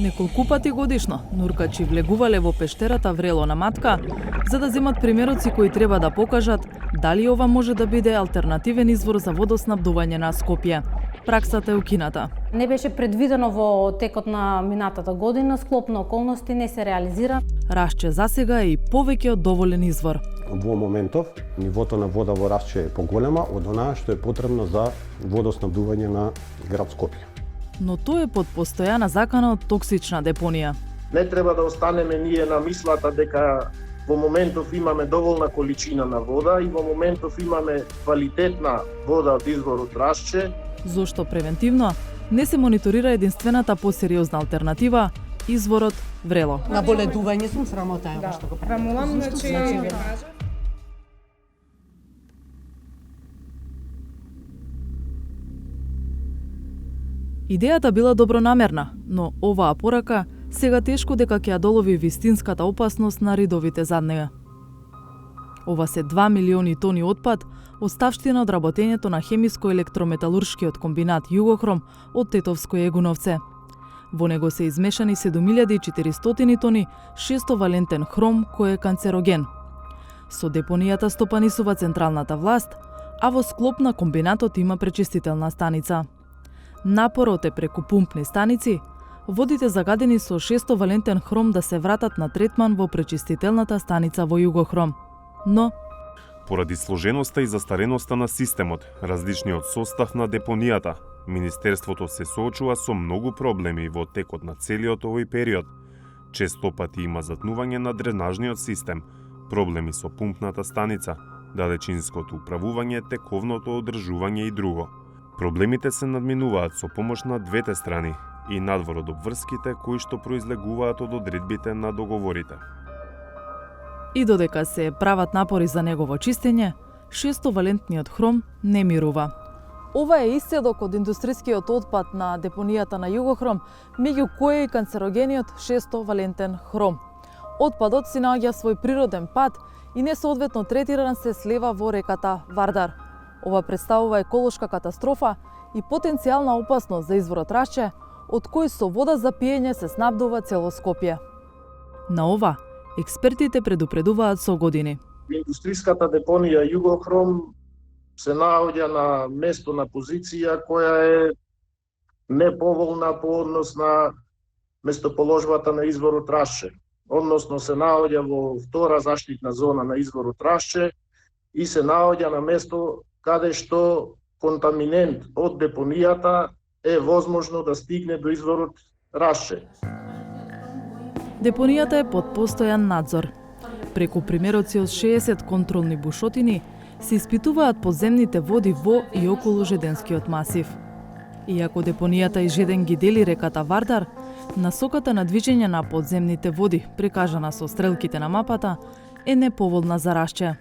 Неколку пати годишно нуркачи влегувале во пештерата Врело на Матка за да земат примероци кои треба да покажат дали ова може да биде алтернативен извор за водоснабдување на Скопје. Праксата е укината. Не беше предвидено во текот на минатата година, склоп на околности не се реализира. Рашче засега е и повеќе од доволен извор. Во моментов нивото на вода во Рашче е поголема од онаа што е потребно за водоснабдување на град Скопје. Но тоа е под постојана закана од токсична депонија. Не треба да останеме ние на мислата дека во моментов имаме доволна количина на вода и во моментов имаме квалитетна вода од изворот Рашче. Зошто превентивно не се мониторира единствената посериозна алтернатива – изворот Врело. На боледување сум срамота е што го прави. Молам, Идејата била добронамерна, но оваа порака сега тешко дека ќе ја долови вистинската опасност на ридовите зад неа. Ова се 2 милиони тони отпад, оставштина од работењето на хемиско-електрометалуршкиот комбинат Југохром од Тетовско и Егуновце. Во него се измешани 7400 тони 6-валентен хром кој е канцероген. Со депонијата стопанисува централната власт, а во склоп на комбинатот има пречистителна станица. Напорот е преку пумпни станици, водите загадени со 6-валентен хром да се вратат на третман во пречистителната станица во Југохром. Но поради сложеноста и застареноста на системот, различниот состав на депонијата, Министерството се соочува со многу проблеми во текот на целиот овој период. Често пати има затнување на дренажниот систем, проблеми со пумпната станица, далечинското управување, тековното одржување и друго. Проблемите се надминуваат со помош на двете страни и надвор од обврските кои што произлегуваат од одредбите на договорите. И додека се прават напори за негово чистење, 6-валентниот хром не мирува. Ова е исцедок од индустријскиот отпад на депонијата на Југохром, меѓу кои е и канцерогениот 6-валентен хром. Отпадот си наоѓа свој природен пат и несоодветно третиран се слева во реката Вардар. Ова представува еколошка катастрофа и потенцијална опасност за изворот Рашче, од кој со вода за пиење се снабдува цело Скопје. На ова експертите предупредуваат со години. Индустријската депонија Југохром се наоѓа на место на позиција која е неповолна по однос на местоположбата на изворот Рашче. Односно се наоѓа во втора заштитна зона на изворот Рашче и се наоѓа на место каде што контаминент од депонијата е возможно да стигне до изворот Рашче. Депонијата е под постојан надзор. Преку примероци од 60 контролни бушотини се испитуваат подземните води во и околу Жеденскиот масив. Иако депонијата и Жеден ги дели реката Вардар, насоката на движење на подземните води, прикажана со стрелките на мапата, е неповолна за Рашче.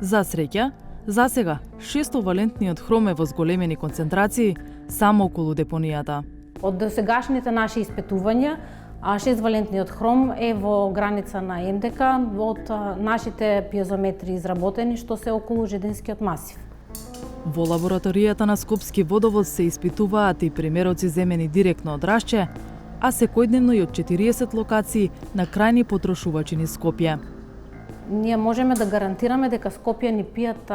За среќа, засега 6-валентниот хром е во зголемени концентрации само околу депонијата. Од досегашните наши испитувања, 6-валентниот хром е во граница на МДК од нашите пиезометри изработени што се околу Жеденскиот масив. Во лабораторијата на Скопски водовод се испитуваат и примероци земени директно од Рашче, а секојдневно и од 40 локации на крајни потрошувачи низ Скопје. Ние можеме да гарантираме дека Скопје ни пијат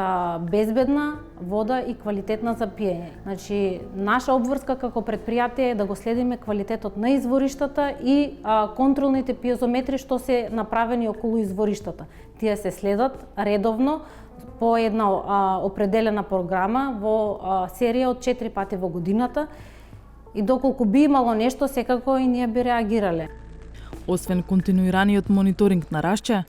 безбедна вода и квалитетна за пиење. Значи, наша обврска како предпријатие е да го следиме квалитетот на извориштата и контролните пиезометри што се направени околу извориштата. Тие се следат редовно по една определена програма во серија од 4 пати во годината и доколку би имало нешто, секако и ние би реагирале. Освен континуираниот мониторинг на Рашче,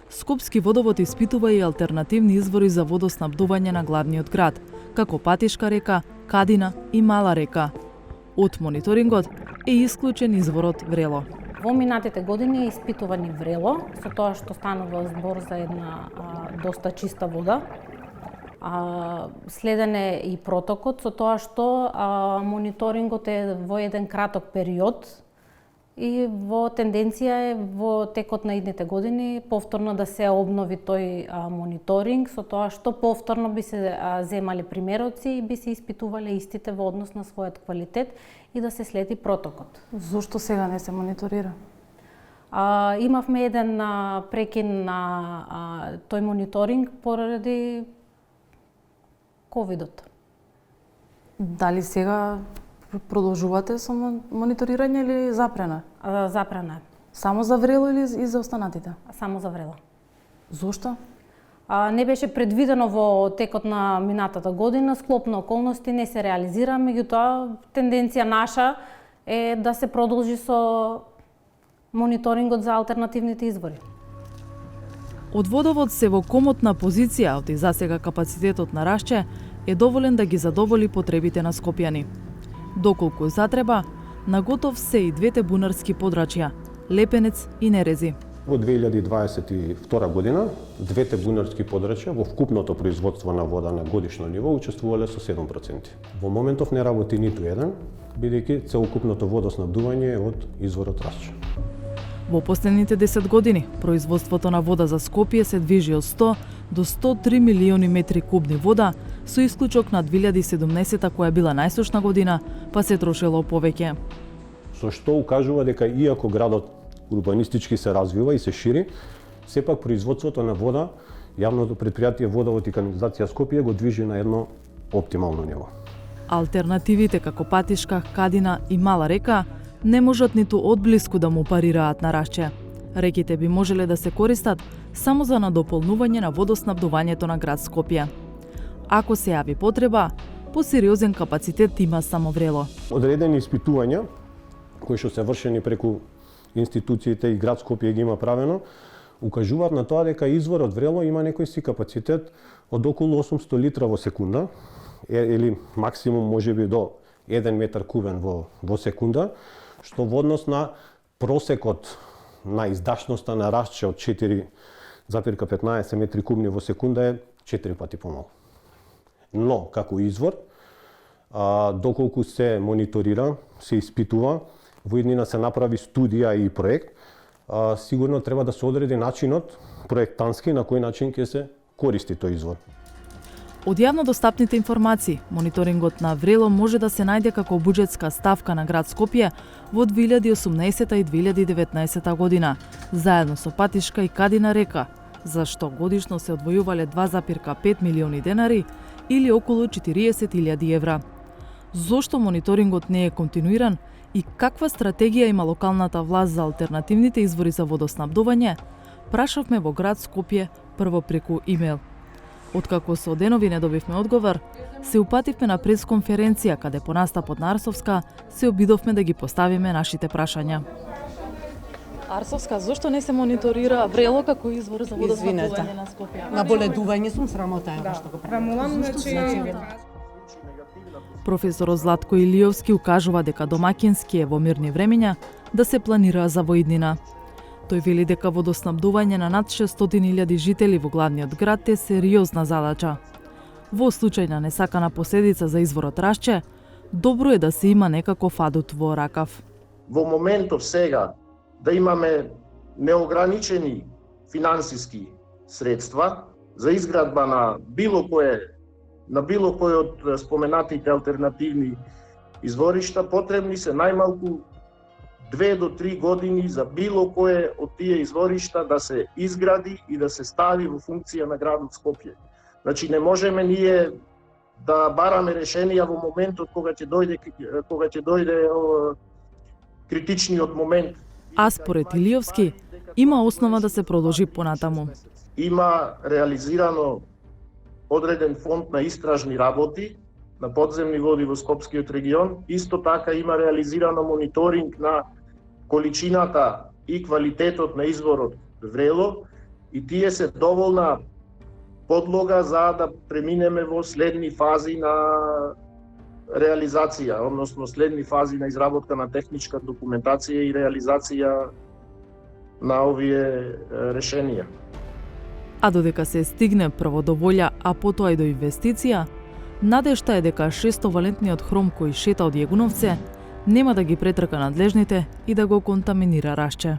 Скопски водовод испитува и алтернативни извори за водоснабдување на главниот град, како Патишка река, Кадина и Мала река. Од мониторингот е исклучен изворот Врело. Во минатите години е испитувани Врело, со тоа што станува збор за една доста чиста вода. Следен е и протокот со тоа што мониторингот е во еден краток период и во тенденција е во текот на идните години повторно да се обнови тој мониторинг со тоа што повторно би се земали примероци и би се испитувале истите во однос на својот квалитет и да се следи протокот. Зошто сега не се мониторира? Имавме еден прекин на тој мониторинг поради ковидот. Дали сега продолжувате со мониторирање или запрена? Запрена е. Само за Врело или и за останатите? Само за Врело. Зошто? Не беше предвидено во текот на минатата година, склоп на околности не се реализира, меѓутоа тенденција наша е да се продолжи со мониторингот за алтернативните извори. Од водовод се во комотна позиција, од и засега капацитетот на Рашче е доволен да ги задоволи потребите на скопјани. Доколку затреба, на готов се и двете бунарски подрачја – Лепенец и Нерези. Во 2022 година, двете бунарски подрачја во вкупното производство на вода на годишно ниво учествувале со 7%. Во моментов не работи ниту еден, бидејќи целокупното водоснабдување е од изворот Рашче. Во последните 10 години, производството на вода за Скопје се движи од 100 до 103 милиони метри кубни вода, со исклучок на 2017 која била најсушна година, па се трошело повеќе. Со што укажува дека иако градот урбанистички се развива и се шири, сепак производството на вода, јавното претпријатие Водовод и канализација Скопје го движи на едно оптимално ниво. Алтернативите како Патишка, Кадина и Мала река не можат ниту одблиску да му парираат на Рашче. Реките би можеле да се користат само за надополнување на водоснабдувањето на град Скопје. Ако се јави потреба, посериозен капацитет има само Врело. Одредени испитувања кои што се вршени преку институциите и град Скопје ги има правено, укажуваат на тоа дека изворот Врело има некој си капацитет од околу 800 литра во секунда, или максимум можеби до 1 метар кубен во секунда, што во однос на просекот на издашноста на Рашче од 4,15 метри кубни во секунда е 4 пати помалку. Но, како извор, доколку се мониторира, се испитува, во иднина се направи студија и проект, сигурно треба да се одреди начинот проектански на кој начин ќе се користи тој извор. Од јавно достапните информации, мониторингот на Врело може да се најде како буџетска ставка на град Скопје во 2018 и 2019 година, заедно со Патишка и Кадина река, за што годишно се одвојувале 2,5 милиони денари или околу 40.000 евра. Зошто мониторингот не е континуиран и каква стратегија има локалната власт за алтернативните извори за водоснабдување, прашавме во град Скопје прво преку имејл. Откако со денови не добивме одговор, се упативме на пресконференција каде по настапот на Арсовска се обидовме да ги поставиме нашите прашања. Арсовска, зошто не се мониторира Врело како извор за водоснабдување на Скопје? Наболедување сум, срамота е што го правим. Професорот Златко Илиовски укажува дека домаќински е во мирни времења да се планира за воиднина. Тој вели дека водоснабдување на над 600.000 жители во главниот град е сериозна задача. Во случај на несакана последица за изворот Рашче, добро е да се има некаков адут во ракав. Во моментов сега да имаме неограничени финансиски средства за изградба на било кој од споменатите алтернативни изворишта, потребни се најмалку 2 до 3 години за било кое од тие изворишта да се изгради и да се стави во функција на градот Скопје. Значи не можеме ние да бараме решенија во моментот кога ќе дојде критичниот момент. А според Илиовски, има основа да се продолжи понатаму. Има реализирано одреден фонд на истражни работи на подземни води во Скопскиот регион. Исто така има реализирано мониторинг на количината и квалитетот на изворот Врело и тие се доволна подлога за да преминеме во следни фази на реализација, односно следни фази на изработка на техничка документација и реализација на овие решенија. А додека се стигне прво до волја, а потоа и до инвестиција, надежта е дека 600-валентниот хром кој шета од Јегуновце нема да ги претрка надлежните и да го контаминира Рашче.